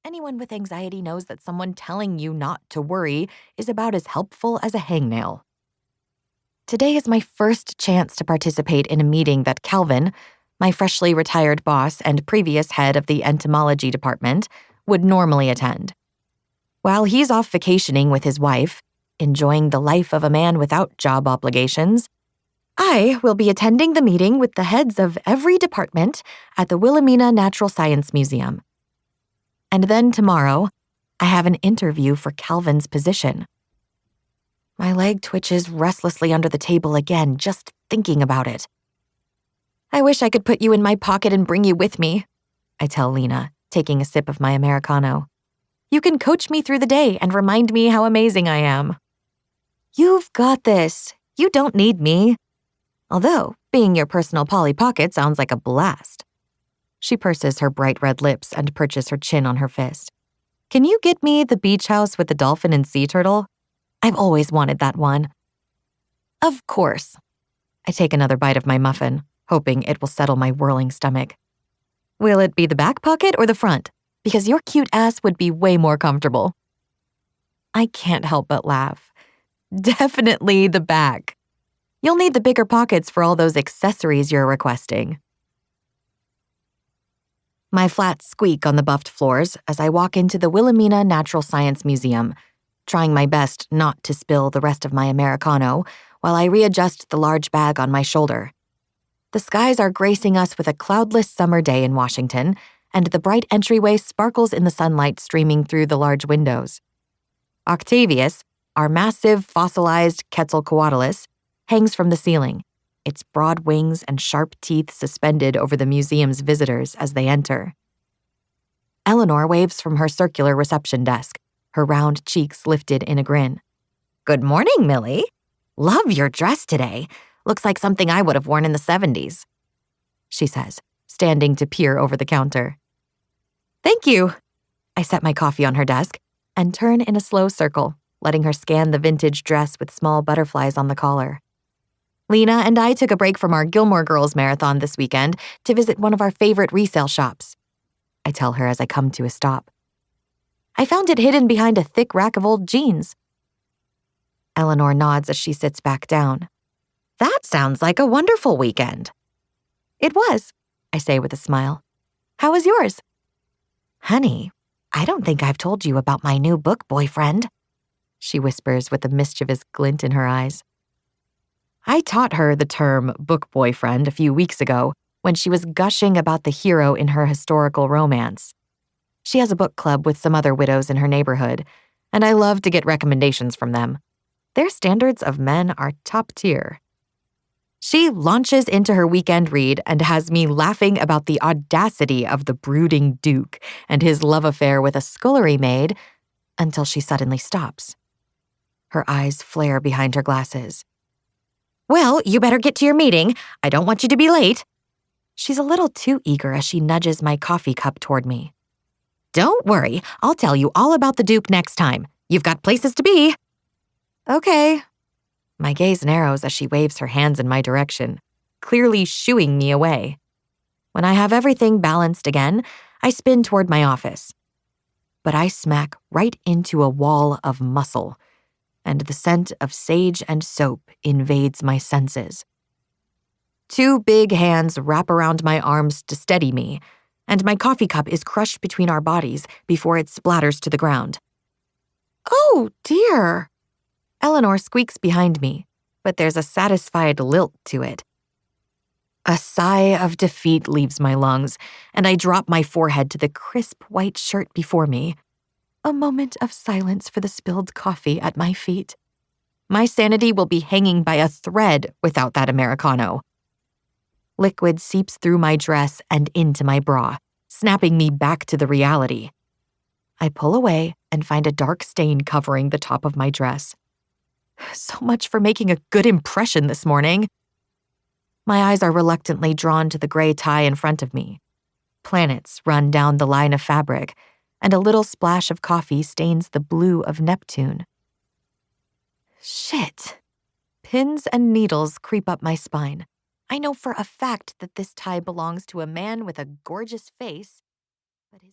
Anyone with anxiety knows that someone telling you not to worry is about as helpful as a hangnail. Today is my first chance to participate in a meeting that Calvin, my freshly retired boss and previous head of the entomology department, would normally attend. While he's off vacationing with his wife, enjoying the life of a man without job obligations, I will be attending the meeting with the heads of every department at the Wilhelmina Natural Science Museum. And then tomorrow, I have an interview for Calvin's position. My leg twitches restlessly under the table again, just thinking about it. I wish I could put you in my pocket and bring you with me, I tell Lena, taking a sip of my Americano. You can coach me through the day and remind me how amazing I am. You've got this. You don't need me. Although, being your personal Polly Pocket sounds like a blast. She purses her bright red lips and perches her chin on her fist. Can you get me the beach house with the dolphin and sea turtle? I've always wanted that one. Of course. I take another bite of my muffin, hoping it will settle my whirling stomach. Will it be the back pocket or the front? Because your cute ass would be way more comfortable. I can't help but laugh. Definitely the back. You'll need the bigger pockets for all those accessories you're requesting. My flats squeak on the buffed floors as I walk into the Wilhelmina Natural Science Museum, trying my best not to spill the rest of my Americano while I readjust the large bag on my shoulder. The skies are gracing us with a cloudless summer day in Washington, and the bright entryway sparkles in the sunlight streaming through the large windows. Octavius, our massive fossilized Quetzalcoatlus, hangs from the ceiling, its broad wings and sharp teeth suspended over the museum's visitors as they enter. Eleanor waves from her circular reception desk, her round cheeks lifted in a grin. Good morning, Millie. Love your dress today. Looks like something I would have worn in the 70s, she says, standing to peer over the counter. Thank you. I set my coffee on her desk and turn in a slow circle, letting her scan the vintage dress with small butterflies on the collar. Lena and I took a break from our Gilmore Girls marathon this weekend to visit one of our favorite resale shops, I tell her as I come to a stop. I found it hidden behind a thick rack of old jeans. Eleanor nods as she sits back down. That sounds like a wonderful weekend. It was, I say with a smile. How was yours? Honey, I don't think I've told you about my new book boyfriend, she whispers with a mischievous glint in her eyes. I taught her the term book boyfriend a few weeks ago when she was gushing about the hero in her historical romance. She has a book club with some other widows in her neighborhood, and I love to get recommendations from them. Their standards of men are top tier. She launches into her weekend read and has me laughing about the audacity of the brooding Duke and his love affair with a scullery maid until she suddenly stops. Her eyes flare behind her glasses. Well, you better get to your meeting. I don't want you to be late. She's a little too eager as she nudges my coffee cup toward me. Don't worry, I'll tell you all about the Duke next time. You've got places to be. Okay. My gaze narrows as she waves her hands in my direction, clearly shooing me away. When I have everything balanced again, I spin toward my office. But I smack right into a wall of muscle, and the scent of sage and soap invades my senses. Two big hands wrap around my arms to steady me, and my coffee cup is crushed between our bodies before it splatters to the ground. Oh, dear. Eleanor squeaks behind me, but there's a satisfied lilt to it. A sigh of defeat leaves my lungs, and I drop my forehead to the crisp white shirt before me. A moment of silence for the spilled coffee at my feet. My sanity will be hanging by a thread without that Americano. Liquid seeps through my dress and into my bra, snapping me back to the reality. I pull away and find a dark stain covering the top of my dress. So much for making a good impression this morning. My eyes are reluctantly drawn to the gray tie in front of me. Planets run down the line of fabric, and a little splash of coffee stains the blue of Neptune. Shit. Pins and needles creep up my spine. I know for a fact that this tie belongs to a man with a gorgeous face, but his